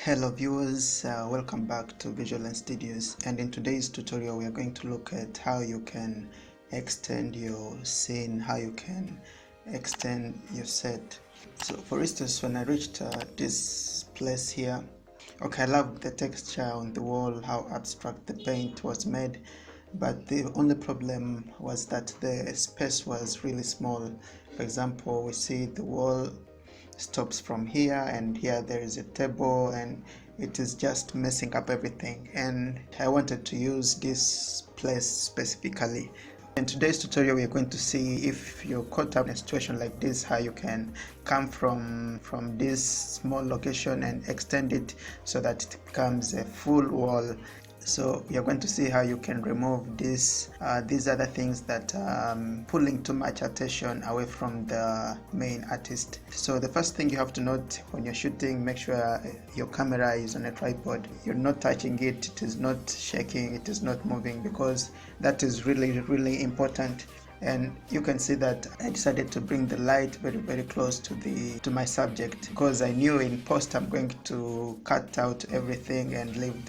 Hello viewers, welcome back to Visualane Studios, and in today's tutorial we are going to look at how you can extend your scene, how you can extend your set. So for instance, when I reached this place here, okay, I love the texture on the wall, how abstract the paint was made, but the only problem was that the space was really small. For example, we see the wall stops from here, and here there is a table, and it is just messing up everything, and I wanted to use this place specifically. In today's tutorial we are going to see, if you're caught up in a situation like this, how you can come from this small location and extend it so that it becomes a full wall. So you're going to see how you can remove these other things that are pulling too much attention away from the main artist. So the first thing you have to note when you're shooting, make sure your camera is on a tripod. You're not touching it, it is not shaking, it is not moving, because that is really important. And you can see that I decided to bring the light very close to my subject, because I knew in post I'm going to cut out everything and leave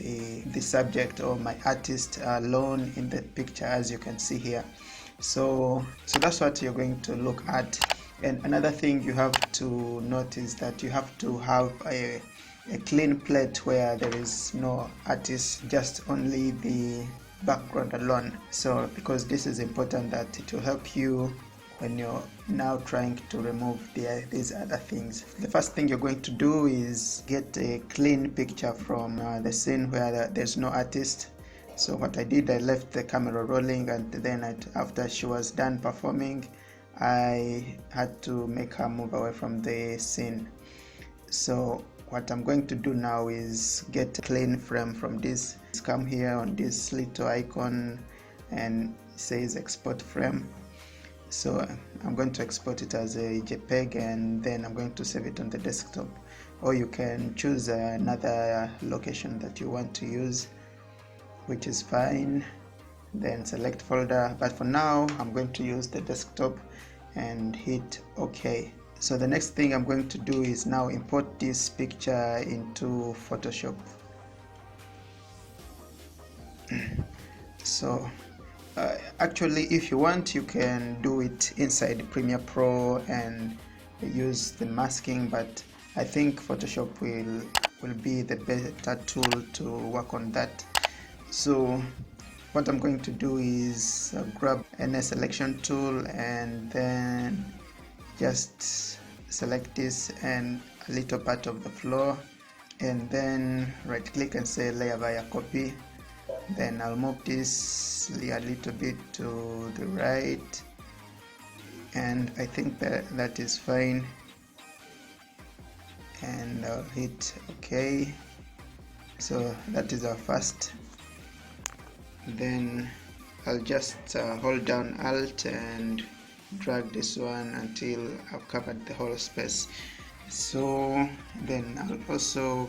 the subject or my artist alone in the picture, as you can see here. So that's what you're going to look at. And another thing you have to notice that you have to have a clean plate where there is no artist, just only the background alone. So because this is important, that it will help you when you're now trying to remove these other things. The first thing you're going to do is get a clean picture from the scene where there's no artist. So what I did, I left the camera rolling, and then after she was done performing, I had to make her move away from the scene. So what I'm going to do now is get a clean frame from this. Come here on this little icon and it says export frame. So I'm going to export it as a JPEG, and then I'm going to save it on the desktop, or you can choose another location that you want to use, which is fine. Then select folder, but for now I'm going to use the desktop and hit OK. So the next thing I'm going to do is now import this picture into Photoshop. So actually, if you want, you can do it inside Premiere Pro and use the masking, but I think Photoshop will be the better tool to work on that. So what I'm going to do is grab any selection tool and then just select this and a little part of the floor, and then right click and say layer via copy. Then I'll move this a little bit to the right, and I think that is fine, and I'll hit OK. So that is our first. Then I'll just hold down Alt and drag this one until I've covered the whole space. So then I'll also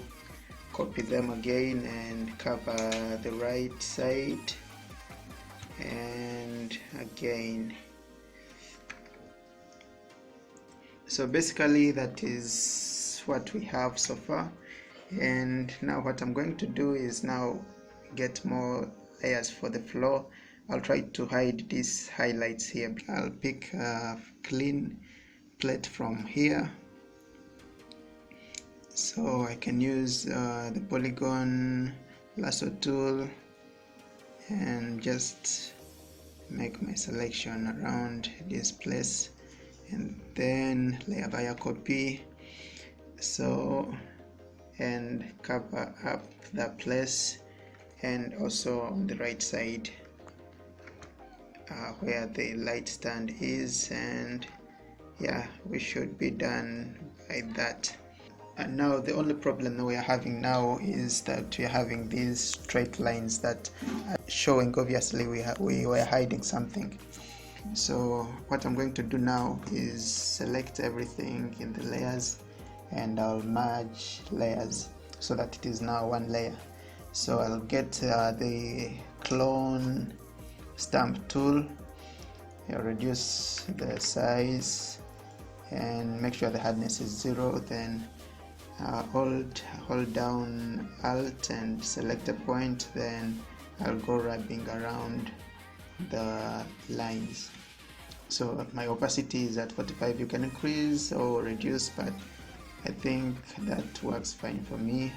copy them again and cover the right side, and again. So basically that is what we have so far. And now what I'm going to do is now get more layers for the floor. I'll try to hide these highlights here. I'll pick a clean plate from here, so I can use the polygon lasso tool and just make my selection around this place, and then layer via copy, so, and cover up that place, and also on the right side where the light stand is, and yeah, we should be done by that. And now the only problem that we are having now is that we are having these straight lines that are showing obviously we were hiding something. So what I'm going to do now is select everything in the layers, and I'll merge layers so that it is now one layer. So I'll get the clone stamp tool, I'll reduce the size and make sure the hardness is 0, then hold down Alt and select a point, then I'll go rubbing around the lines. So my opacity is at 45. You can increase or reduce, but I think that works fine for me.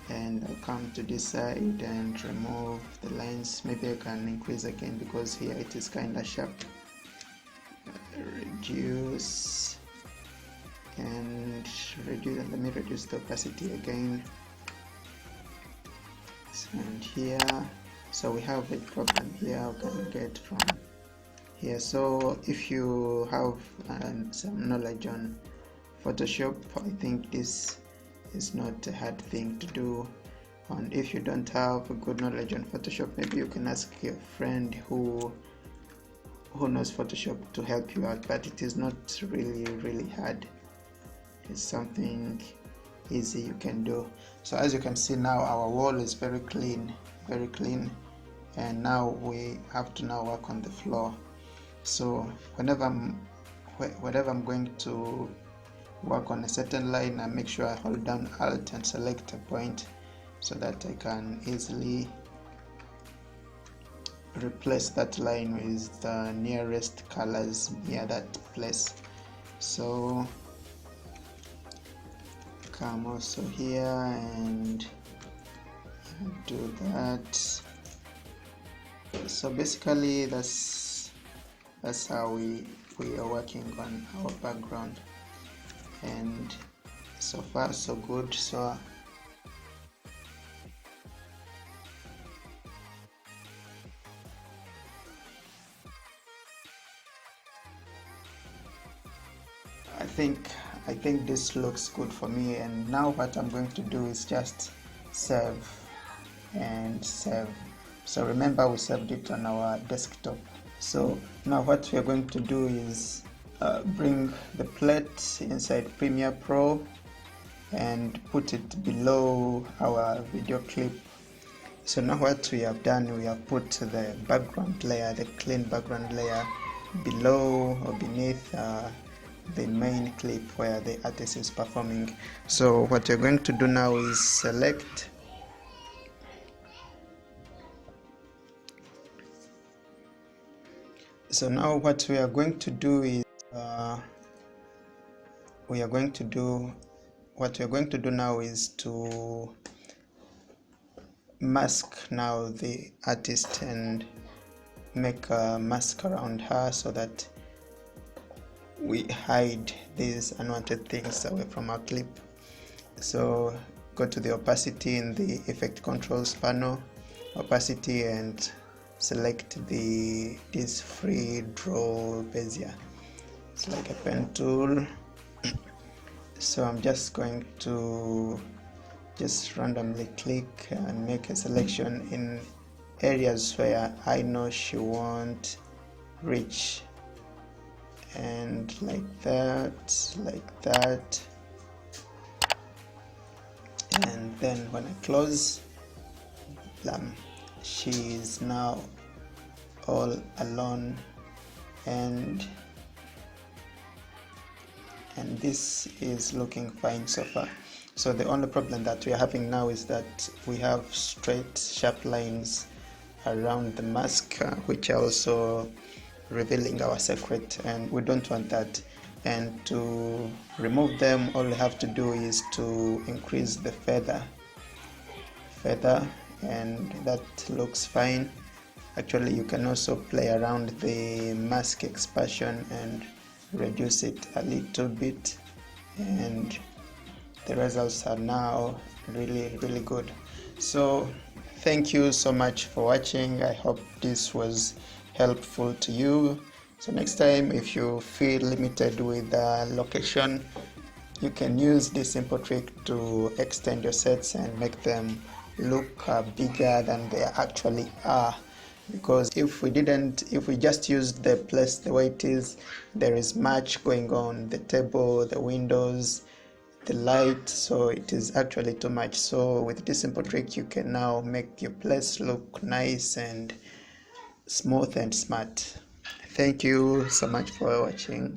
And I'll come to this side and remove the lines. Maybe I can increase again because here it is kind of sharp. Reduce and reduce. Let me reduce the opacity again. And here, so we have a problem here. We can get from here. So if you have some knowledge on Photoshop, I think this is not a hard thing to do. And if you don't have a good knowledge on Photoshop, maybe you can ask your friend who knows Photoshop to help you out, but it is not really hard. It's something easy you can do. So as you can see now, our wall is very clean, and now we have to now work on the floor. So whenever I'm going to work on a certain line, I make sure I hold down Alt and select a point so that I can easily replace that line with the nearest colors near that place. So come also here and do that. So basically that's how we are working on our background, and so far so good. So I think this looks good for me, and now what I'm going to do is just save and save. So remember, we saved it on our desktop. So now what we are going to do is bring the plate inside Premiere Pro and put it below our video clip. So now what we have done, we have put the background layer, the clean background layer, below or beneath the main clip where the artist is performing. So what you're going to do now is select so now what we are going to do is what we are going to do now is to mask now the artist and make a mask around her so that we hide these unwanted things away from our clip. So go to the opacity in the effect controls panel, opacity, and select this free draw bezier. It's like a pen tool. So I'm just going to just randomly click and make a selection in areas where I know she won't reach, and like that, and then when I close, she is now all alone, and this is looking fine so far. So the only problem that we are having now is that we have straight sharp lines around the mask, which are also revealing our secret, and we don't want that. And to remove them, all we have to do is to increase the feather, and that looks fine. Actually, you can also play around the mask expansion and reduce it a little bit, and the results are now really good. So thank you so much for watching. I hope this was helpful to you. So next time, if you feel limited with the location, you can use this simple trick to extend your sets and make them look bigger than they actually are. Because if we just used the place the way it is, there is much going on, the table, the windows, the light, so it is actually too much. So with this simple trick, you can now make your place look nice and smooth and smart. Thank you so much for watching.